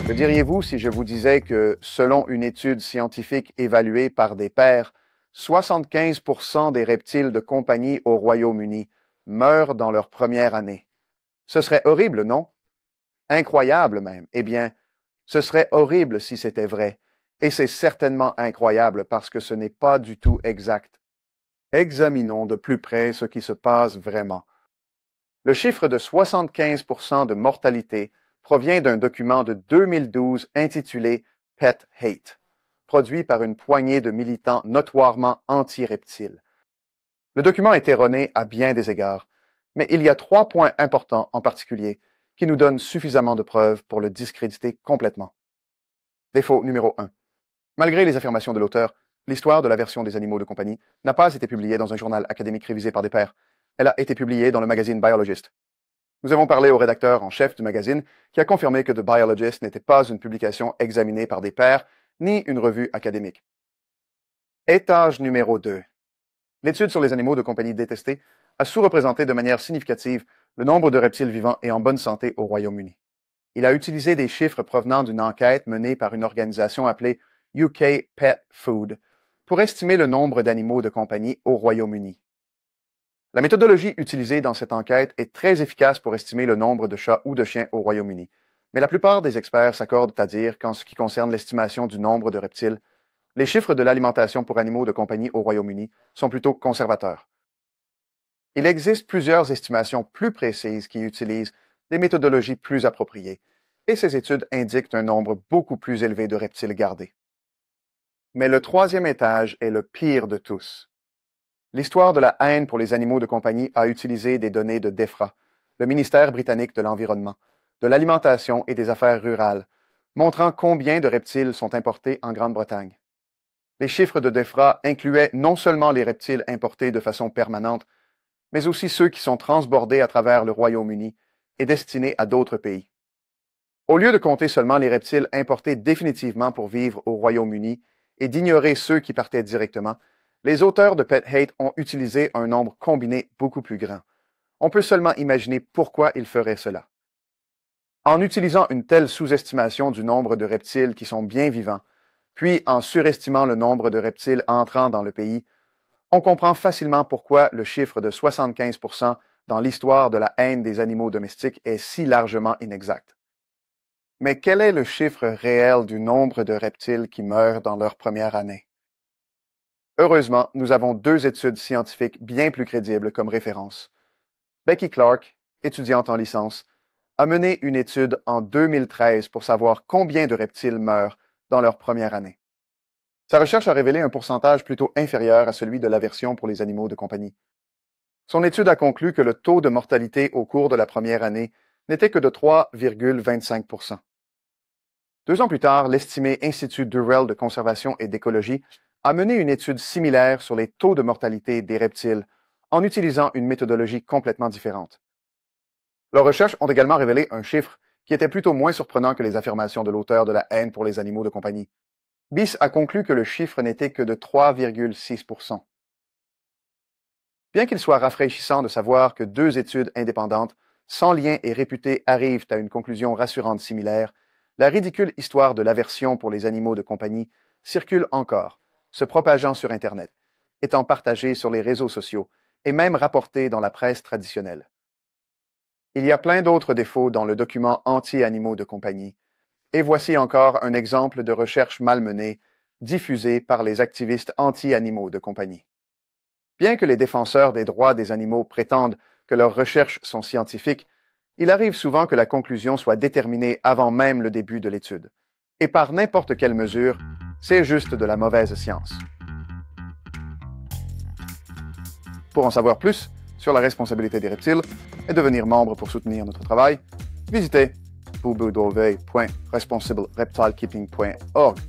Que diriez-vous si je vous disais que, selon une étude scientifique évaluée par des pairs, 75% des reptiles de compagnie au Royaume-Uni meurent dans leur première année? Ce serait horrible, non? Incroyable même. Eh bien, ce serait horrible si c'était vrai. Et c'est certainement incroyable parce que ce n'est pas du tout exact. Examinons de plus près ce qui se passe vraiment. Le chiffre de 75% de mortalité provient d'un document de 2012 intitulé Pet Hate, produit par une poignée de militants notoirement anti-reptiles. Le document est erroné à bien des égards, mais il y a 3 points importants en particulier qui nous donnent suffisamment de preuves pour le discréditer complètement. Défaut numéro 1. Malgré les affirmations de l'auteur, l'histoire de la version des animaux de compagnie n'a pas été publiée dans un journal académique révisé par des pairs. Elle a été publiée dans le magazine Biologist. Nous avons parlé au rédacteur en chef du magazine qui a confirmé que The Biologist n'était pas une publication examinée par des pairs ni une revue académique. Étage numéro 2. L'étude sur les animaux de compagnie détestés a sous-représenté de manière significative le nombre de reptiles vivants et en bonne santé au Royaume-Uni. Il a utilisé des chiffres provenant d'une enquête menée par une organisation appelée UK Pet Food pour estimer le nombre d'animaux de compagnie au Royaume-Uni. La méthodologie utilisée dans cette enquête est très efficace pour estimer le nombre de chats ou de chiens au Royaume-Uni, mais la plupart des experts s'accordent à dire qu'en ce qui concerne l'estimation du nombre de reptiles, les chiffres de l'alimentation pour animaux de compagnie au Royaume-Uni sont plutôt conservateurs. Il existe plusieurs estimations plus précises qui utilisent des méthodologies plus appropriées, et ces études indiquent un nombre beaucoup plus élevé de reptiles gardés. Mais le troisième étage est le pire de tous. L'histoire de la haine pour les animaux de compagnie a utilisé des données de DEFRA, le ministère britannique de l'Environnement, de l'Alimentation et des Affaires rurales, montrant combien de reptiles sont importés en Grande-Bretagne. Les chiffres de DEFRA incluaient non seulement les reptiles importés de façon permanente, mais aussi ceux qui sont transbordés à travers le Royaume-Uni et destinés à d'autres pays. Au lieu de compter seulement les reptiles importés définitivement pour vivre au Royaume-Uni et d'ignorer ceux qui partaient directement, les auteurs de Pet Hate ont utilisé un nombre combiné beaucoup plus grand. On peut seulement imaginer pourquoi ils feraient cela. En utilisant une telle sous-estimation du nombre de reptiles qui sont bien vivants, puis en surestimant le nombre de reptiles entrant dans le pays, on comprend facilement pourquoi le chiffre de 75% dans l'histoire de la haine des animaux domestiques est si largement inexact. Mais quel est le chiffre réel du nombre de reptiles qui meurent dans leur première année? Heureusement, nous avons 2 études scientifiques bien plus crédibles comme référence. Becky Clark, étudiante en licence, a mené une étude en 2013 pour savoir combien de reptiles meurent dans leur première année. Sa recherche a révélé un pourcentage plutôt inférieur à celui de l'aversion pour les animaux de compagnie. Son étude a conclu que le taux de mortalité au cours de la première année n'était que de 3,25%. 2 ans plus tard, l'estimé Institut Durrell de conservation et d'écologie a mené une étude similaire sur les taux de mortalité des reptiles en utilisant une méthodologie complètement différente. Leurs recherches ont également révélé un chiffre qui était plutôt moins surprenant que les affirmations de l'auteur de la haine pour les animaux de compagnie. BIS a conclu que le chiffre n'était que de 3,6%. Bien qu'il soit rafraîchissant de savoir que 2 études indépendantes, sans lien et réputées, arrivent à une conclusion rassurante similaire, la ridicule histoire de l'aversion pour les animaux de compagnie circule encore, se propageant sur Internet, étant partagée sur les réseaux sociaux et même rapportée dans la presse traditionnelle. Il y a plein d'autres défauts dans le document anti-animaux de compagnie, et voici encore un exemple de recherche malmenée diffusée par les activistes anti-animaux de compagnie. Bien que les défenseurs des droits des animaux prétendent que leurs recherches sont scientifiques, il arrive souvent que la conclusion soit déterminée avant même le début de l'étude. Et par n'importe quelle mesure, c'est juste de la mauvaise science. Pour en savoir plus sur la responsabilité des reptiles et devenir membre pour soutenir notre travail, visitez www.responsiblereptilekeeping.org.